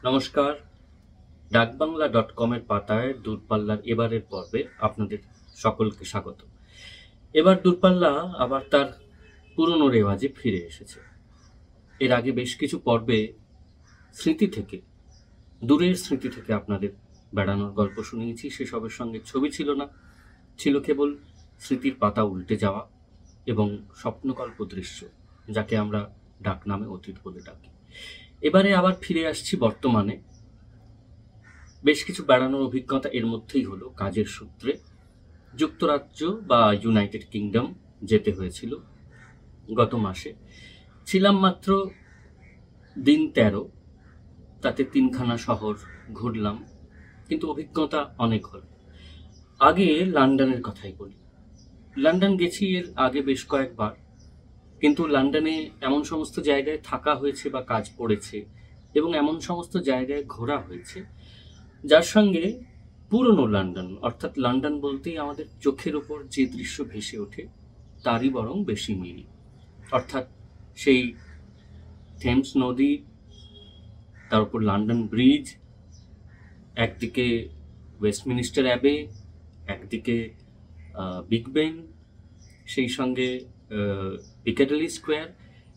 নমস্কার। ডাকবাংলা.com-এর পাতায় দূরপাল্লার এবারের পর্বে আপনাদের সকলকে স্বাগত। এবার দূরপাল্লা আবার তার পুরনো রেওয়াজে ফিরে এসেছে। এর আগে বেশ কিছু পর্বে দূরের স্মৃতি থেকে আপনাদের বেড়ানোর গল্প শুনিয়েছি। সেসবের সঙ্গে ছবি ছিল না, ছিল কেবল স্মৃতির পাতা উল্টে যাওয়া এবং স্বপ্নকল্প দৃশ্য, যাকে আমরা ডাকনামে অতীত বলে ডাকি। এবারে আবার ফিরে আসছি বর্তমানে। বেশ কিছু বেড়ানোর অভিজ্ঞতা এর মধ্যেই হলো কাজের সূত্রে যুক্তরাজ্য বা ইউনাইটেড কিংডম যেতে হয়েছিল গত মাসে। ছিলাম মাত্র দিন 13, তাতে 3খানা শহর ঘুরলাম, কিন্তু অভিজ্ঞতা অনেক হলো। আগে লন্ডনের কথাই বলি। লন্ডন গেছি এর আগে বেশ কয়েকবার, কিন্তু লন্ডনে এমন সমস্ত জায়গায় থাকা হয়েছে বা কাজ পড়েছে এবং এমন সমস্ত জায়গায় ঘোরা হয়েছে যার সঙ্গে পুরনো লন্ডন, অর্থাৎ লন্ডন বলতেই আমাদের চোখের ওপর যে দৃশ্য ভেসে ওঠে তারই বরং বেশি মিল। অর্থাৎ সেই থেমস নদী, তার উপর লন্ডন ব্রিজ, একদিকে ওয়েস্টমিনিস্টার অ্যাবে, একদিকে বিগ বেন, সেই সঙ্গে পিকাডিলি স্কোয়ার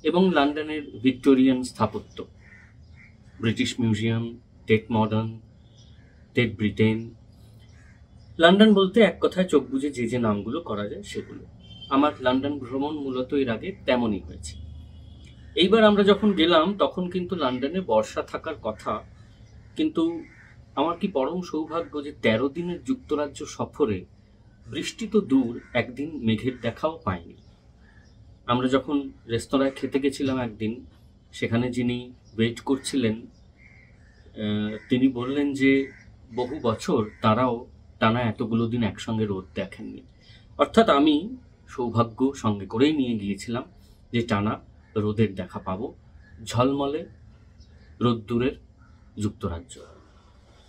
এবং লন্ডনের ভিক্টোরিয়ান স্থাপত্য, British museum, TET modern, TET Britain. London বলতে এক কথায় চোখ বুজে যে যে নামগুলো করা যায় সেগুলো। আমার লন্ডন ভ্রমণ মূলত এর আগে তেমনই হয়েছে। এইবার আমরা যখন গেলাম তখন কিন্তু লন্ডনে বর্ষা থাকার কথা, কিন্তু আমার কি পরম সৌভাগ্য যে 13 দিনের যুক্তরাজ্য সফরে বৃষ্টি তো দূর, একদিন মেঘের দেখাও পাইনি। আমরা যখন রেস্তোরাঁয় খেতে গেছিলাম একদিন, সেখানে যিনি ওয়েট করছিলেন তিনি বললেন যে বহু বছর তারাও টানা এতগুলো দিন একসঙ্গে রোদ দেখেননি। অর্থাৎ আমি সৌভাগ্য সঙ্গে করেই নিয়ে গিয়েছিলাম যে টানা রোদের দেখা পাবো ঝলমলে রোদ্দুরের যুক্তরাজ্য,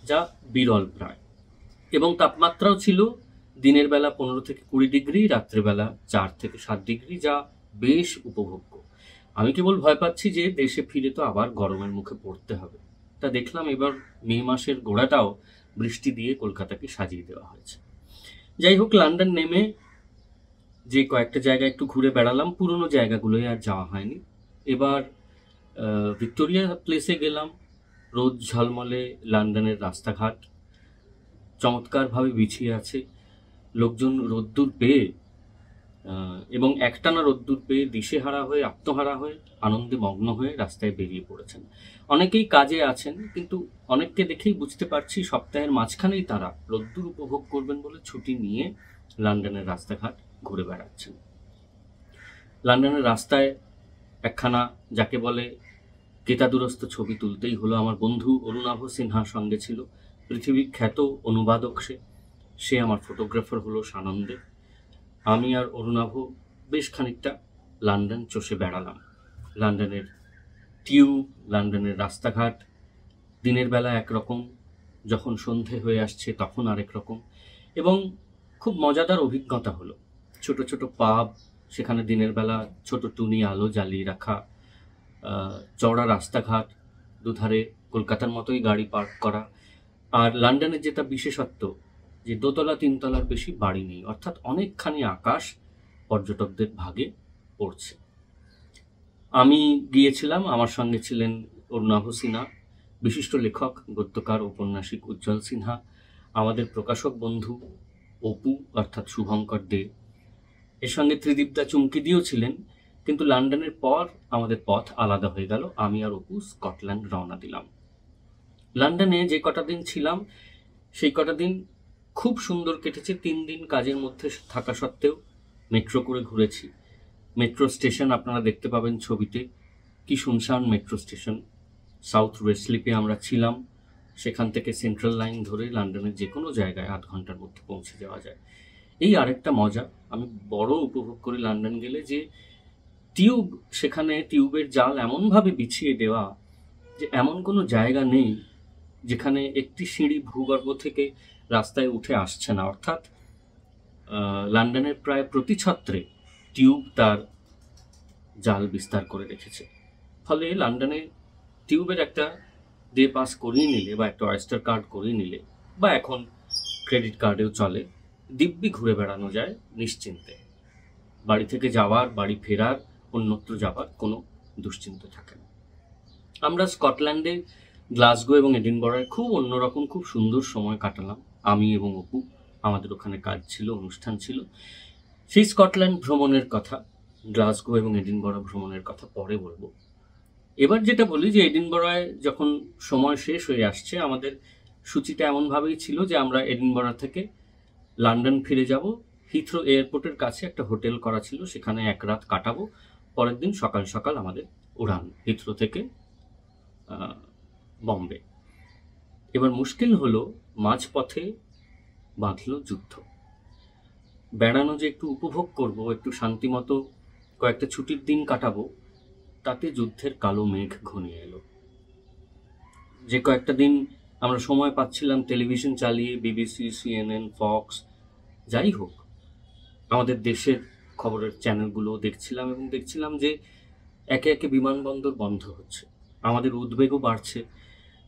যা বিরল প্রায়। এবং তাপমাত্রাও ছিল দিনের বেলা 15 থেকে 20 ডিগ্রি, রাত্রেবেলা 4 থেকে 7 ডিগ্রি, যা বেশ উপভোগ্য। আমি কেবল ভয় পাচ্ছি যে দেশে ফিরে তো আবার গরমের মুখে পড়তে হবে। তা দেখলাম এবার মে মাসের গোড়াটাও বৃষ্টি দিয়ে কলকাতাকে সাজিয়ে দেওয়া হয়েছে। যাই হোক, লন্ডন নেমে যে কয়েকটা জায়গা একটু ঘুরে বেড়ালাম, পুরনো জায়গাগুলোই আর যাওয়া হয়নি। এবার ভিক্টোরিয়া প্লেসে গেলাম। রোদ ঝলমলে লন্ডনের রাস্তাঘাট চমৎকারভাবে বিছিয়ে আছে। লোকজন রোদ্দুর পেয়ে এবং একটানা রোদ্দুর পেয়ে দিশেহারা হয়ে, আত্মহারা হয়ে, আনন্দে মগ্ন হয়ে রাস্তায় বেরিয়ে পড়েছেন। অনেকেই কাজে আছেন, কিন্তু অনেককে দেখেই বুঝতে পারছি সপ্তাহের মাঝখানেই তারা রোদ্দুর উপভোগ করবেন বলে ছুটি নিয়ে লন্ডনের রাস্তাঘাট ঘুরে বেড়াচ্ছেন। লন্ডনের রাস্তায় একখানা যাকে বলে কেতাদুরস্ত ছবি তুলতেই হলো। আমার বন্ধু অরুণাভ সিনহা সঙ্গে ছিল, পৃথিবী খ্যাত অনুবাদক। সে আমার ফটোগ্রাফার হলো সানন্দে। আমি আর অরুণাভ বেশ খানিকটা লন্ডন চষে বেড়ালাম। লন্ডনের টিউব, লন্ডনের রাস্তাঘাট দিনের বেলা একরকম, যখন সন্ধে হয়ে আসছে তখন আরেক রকম, এবং খুব মজাদার অভিজ্ঞতা হলো। ছোট ছোট পাব, সেখানে দিনের বেলা ছোট টুনি আলো জ্বালিয়ে রাখা, চওড়া রাস্তাঘাট, দুধারে কলকাতার মতোই গাড়ি পার্ক করা। আর লন্ডনের যেটা বিশেষত্ব, যে দোতলা 3তলার বেশি বাড়ি নেই, অর্থাৎ অনেকখানি আকাশ পর্যটকদের ভাগে পড়ছে। আমি গিয়েছিলাম, আমার সঙ্গে ছিলেন অরুণাভ সিনহা, বিশিষ্ট লেখক, গদ্যকার, ঔপন্যাসিক উজ্জ্বল সিনহা, আমাদের প্রকাশক বন্ধু অপু অর্থাৎ শুভঙ্কর দে, এর সঙ্গে ত্রিদীপদা চুমকিদিও ছিলেন। কিন্তু লন্ডনের পর আমাদের পথ আলাদা হয়ে গেল। আমি আর অপু স্কটল্যান্ড রওনা দিলাম। লন্ডনে যে কটা দিন ছিলাম সেই কটা দিন খুব সুন্দর কেটেছে। 3 দিন কাজের মধ্যে থাকা সত্ত্বেও মেট্রো করে ঘুরেছি। মেট্রো স্টেশন আপনারা দেখতে পাবেন ছবিতে, কি শুনশান মেট্রো স্টেশন। সাউথ ওয়েস্টলিপে আমরা ছিলাম, সেখান থেকে সেন্ট্রাল লাইন ধরে লন্ডনের যে কোনো জায়গায় 8 ঘন্টার মধ্যে পৌঁছে যাওয়া যায়। এই আরেকটা মজা আমি বড় উপভোগ করি লন্ডন গেলে, যে টিউব, সেখানে টিউবের জাল এমনভাবে বিছিয়ে দেওয়া যে এমন কোনো জায়গা নেই যেখানে একটি সিঁড়ি ভূগর্ভ থেকে রাস্তায় উঠে আসছে না। অর্থাৎ লন্ডনের প্রায় প্রতি ছত্রে টিউব তার জাল বিস্তার করে রেখেছে। ফলে লন্ডনে টিউবের একটা ডে পাস করিয়ে নিলে বা একটা অয়েস্টার কার্ড করিয়ে নিলে বা এখন ক্রেডিট কার্ডেও চলে, দিব্যি ঘুরে বেড়ানো যায় নিশ্চিন্তে। বাড়ি থেকে যাওয়ার, বাড়ি ফেরার, অন্যত্র যাবার কোনো দুশ্চিন্তা থাকে না। আমরা স্কটল্যান্ডে গ্লাসগো এবং এডিনবরায় খুব অন্যরকম, খুব সুন্দর সময় কাটালাম, আমি এবং অপু। আমাদের ওখানে কাজ ছিল, অনুষ্ঠান ছিল। সেই স্কটল্যান্ড ভ্রমণের কথা, গ্লাসগো এবং এডিনবরা ভ্রমণের কথা পরে বলবো। এবার যেটা বলি যে এডিনবরায় যখন সময় শেষ হয়ে আসছে, আমাদের সূচিটা এমনভাবেই ছিল যে আমরা এডিনবরা থেকে লন্ডন ফিরে যাব। হিথ্রো এয়ারপোর্টের কাছে একটা হোটেল করা ছিল, সেখানে এক রাত কাটাবো। পরের দিন সকাল সকাল আমাদের উড়ান হিথ্রো থেকে বম্বে। এবার মুশকিল হলো, মাঝপথে বাঁধল যুদ্ধ। বেড়ানো যে একটু উপভোগ করব, একটু শান্তিমতো কয়েকটা ছুটির দিন কাটাবো, তাতে যুদ্ধের কালো মেঘ ঘনিয়ে এলো। যে কয়েকটা দিন আমরা সময় পাচ্ছিলাম টেলিভিশন চালিয়ে, বিবিসি, সিএনএন, ফক্স, যাই হোক, আমাদের দেশের খবরের চ্যানেলগুলো দেখছিলাম এবং দেখছিলাম যে একে একে বিমানবন্দর বন্ধ হচ্ছে। আমাদের উদ্বেগও বাড়ছে।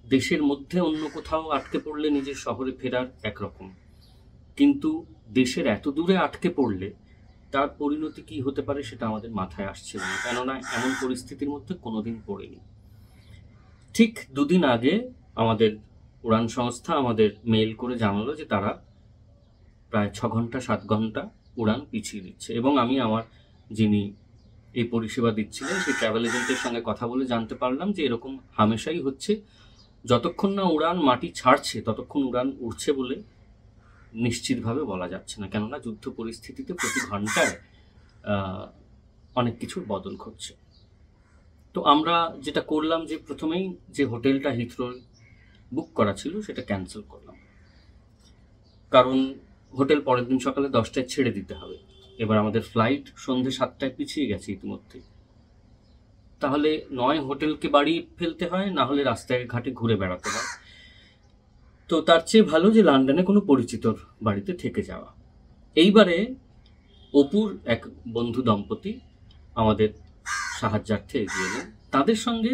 দেশের মধ্যে অন্য কোথাও আটকে পড়লে নিজের শহরে ফেরার একরকম, কিন্তু দেশের এত দূরে আটকে পড়লে তার পরিণতি কি হতে পারে সেটা আমাদের মাথায় আসছে না, কেননা এমন পরিস্থিতির মধ্যে কোনোদিন পড়েনি। ঠিক দুদিন আগে আমাদের উড়ান সংস্থা আমাদের মেল করে জানালো যে তারা প্রায় 6 ঘন্টা 7 ঘন্টা উড়ান পিছিয়ে দিচ্ছে। এবং আমি আমার যিনি এই পরিষেবা দিচ্ছিলেন সেই ট্রাভেল এজেন্টের সঙ্গে কথা বলে জানতে পারলাম যে এরকম হামেশাই হচ্ছে। যতক্ষণ না উড়ান মাটি ছাড়ছে ততক্ষণ উড়ান উড়ছে বলে নিশ্চিতভাবে বলা যাচ্ছে না, কেননা যুদ্ধ পরিস্থিতিতে প্রতি ঘন্টায় অনেক কিছুর বদল ঘটছে। তো আমরা যেটা করলাম যে প্রথমেই যে হোটেলটা হিথ্রো বুক করা ছিল সেটা ক্যান্সেল করলাম, কারণ হোটেল পরের দিন সকালে 10টায় ছেড়ে দিতে হবে। এবার আমাদের ফ্লাইট সন্ধ্যে 7টায় পিছিয়ে গেছে ইতিমধ্যে। তাহলে নয় হোটেলকে বাড়ি ফেলতে হয়, না হলে রাস্তায় ঘাটে ঘুরে বেড়াতে হয়। তো তার চেয়ে ভালো যে লন্ডনে কোনো পরিচিতর বাড়িতে থেকে যাওয়া। এইবারে অপুর এক বন্ধু দম্পতি আমাদের সাহায্যার্থে এগিয়ে এলেন। তাদের সঙ্গে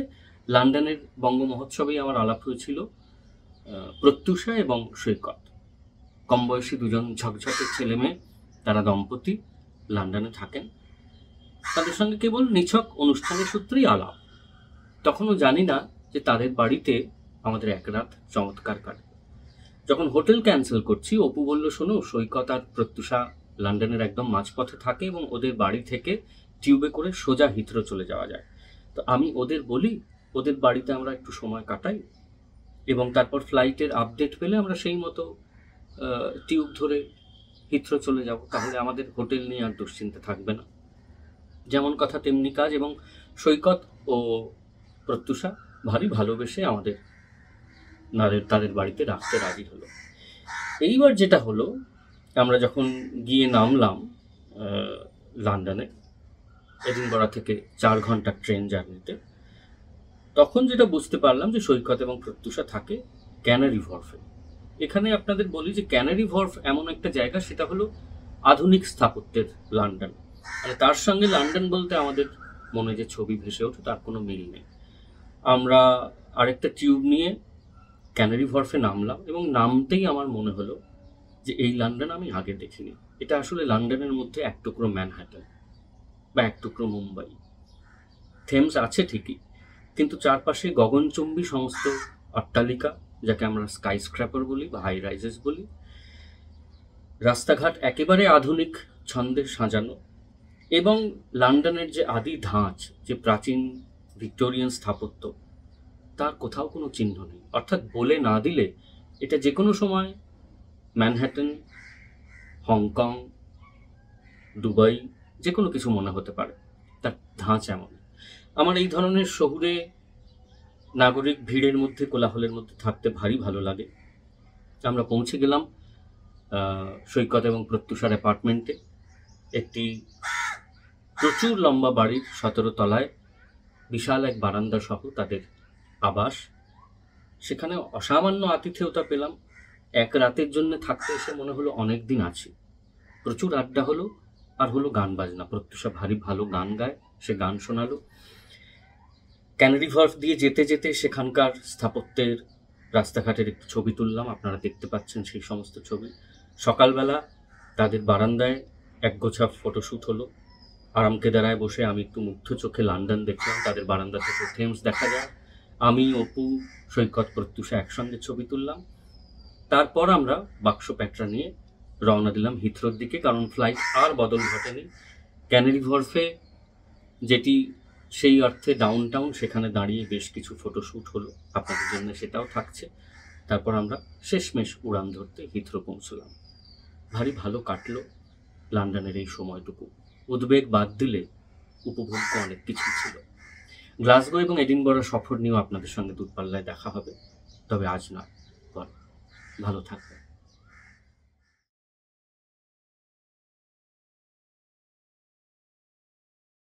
লন্ডনের বঙ্গ মহোৎসবেই আমার আলাপ হয়েছিল প্রত্যুষা এবং সৈকত। কম বয়সী দুজন ঝকঝকে ছেলে মেয়ে, তারা দম্পতি, লন্ডনে থাকেন। তাদের সঙ্গে কেবল নিছক অনুষ্ঠানের সূত্রেই আলাপ। তখনও জানি না যে তাদের বাড়িতে আমাদের এক রাত চমৎকার কাটে। যখন হোটেল ক্যান্সেল করছি, অপু বলল, শোনো, সৈকত আর প্রত্যুষা লন্ডনের একদম মাঝপথে থাকে এবং ওদের বাড়ি থেকে টিউবে করে সোজা হিথ্রো চলে যাওয়া যায়। তো আমি ওদের বলি ওদের বাড়িতে আমরা একটু সময় কাটাই এবং তারপর ফ্লাইটের আপডেট পেলে আমরা সেই মতো টিউব ধরে হিথ্রো চলে যাব। তাহলে আমাদের হোটেল নিয়ে আর দুশ্চিন্তা থাকবে না। যেমন কথা তেমনি কাজ, এবং সৈকত ও প্রত্যুষা ভারী ভালোবেসে আমাদের তাদের বাড়িতে রাখতে রাজি হলো। এইবার যেটা হলো, আমরা যখন গিয়ে নামলাম লন্ডনে, এডিনবরা থেকে 4 ঘন্টা ট্রেন জার্নিতে, তখন যেটা বুঝতে পারলাম যে সৈকত এবং প্রত্যুষা থাকে ক্যানারি ভর্ফে। এখানে আপনাদের বলি যে ক্যানারি ভর্ফ এমন একটা জায়গা, সেটা হলো আধুনিক স্থাপত্যের লন্ডন। মানে তার সঙ্গে লন্ডন বলতে আমাদের মনে যে ছবি ভেসে ওঠে তার কোনো মিল নেই। আমরা আরেকটা টিউব নিয়ে ক্যানারি ভর্ফে নামলাম এবং নামতেই আমার মনে হলো যে এই লন্ডন আমি আগে দেখিনি। এটা আসলে লন্ডনের মধ্যে এক টুকরো ম্যানহাটন বা এক টুকরো মুম্বাই। থেমস আছে ঠিকই, কিন্তু চারপাশে গগনচুম্বী সমস্ত অট্টালিকা, যাকে আমরা স্কাই স্ক্র্যাপার বলি বা হাই রাইজেস বলি। রাস্তাঘাট একেবারে আধুনিক ছন্দে সাজানো, এবং লন্ডনের যে আদি ধাঁচ, যে প্রাচীন ভিক্টোরিয়ান স্থাপত্য, তার কোথাও কোনো চিহ্ন নেই। অর্থাৎ বলে না দিলে এটা যে কোনো সময় ম্যানহাটন, হংকং, দুবাই, যে কোনো কিছু মনে হতে পারে। তার ধাঁচ এমন। আমার এই ধরনের শহুরে নাগরিক ভিড়ের মধ্যে, কোলাহলের মধ্যে থাকতে ভারী ভালো লাগে। আমরা পৌঁছে গেলাম সৈকত এবং প্রত্যুষার অ্যাপার্টমেন্টে। একটি প্রচুর লম্বা বাড়ির 17 তলায় বিশাল এক বারান্দা সহ তাদের আবাস। সেখানে অসামান্য আতিথেয়তা পেলাম। এক রাতের জন্য থাকতে এসে মনে হলো অনেক দিন আছি। প্রচুর আড্ডা হলো, আর হলো গান বাজনা। প্রত্যুষা ভারী ভালো গান গায়, সে গান শোনালো। ক্যানারি ভলভ দিয়ে যেতে যেতে সেখানকার স্থাপত্যের রাস্তাঘাটের একটু ছবি তুললাম। আপনারা দেখতে পাচ্ছেন সেই সমস্ত ছবি। সকালবেলা তাদের বারান্দায় একগোছা ফটোশ্যুট হলো। আরামকেদারায় বসে আমি একটু মুগ্ধ চোখে লন্ডন দেখলাম। তাদের বারান্দা থেকে থেমস দেখা যায়। আমি, অপু, সৈকত, প্রত্যুষা একসঙ্গে ছবি তুললাম। তারপর আমরা বাক্স প্যাটরা নিয়ে রওনা দিলাম হিথ্রোর দিকে, কারণ ফ্লাইট আর বদল ঘটেনি। ক্যানারি ভলভে, যেটি সেই অর্থে ডাউন টাউন, সেখানে দাঁড়িয়ে বেশ কিছু ফটোশ্যুট হলো, আপনাদের জন্য সেটাও থাকছে। তারপর আমরা শেষমেশ উড়ান ধরতে হিথ্রো পৌঁছলাম। ভারী ভালো কাটলো লন্ডনের এই সময়টুকু। উদ্বেগ বাদ দিলে উপভোগ্য অনেক কিছু ছিল। গ্লাসগো এবং এডিনবরা সফর নিয়েও আপনাদের সঙ্গে দূরপাল্লায় দেখা হবে, তবে আজ নয়, পরে। ভালো থাকবেন।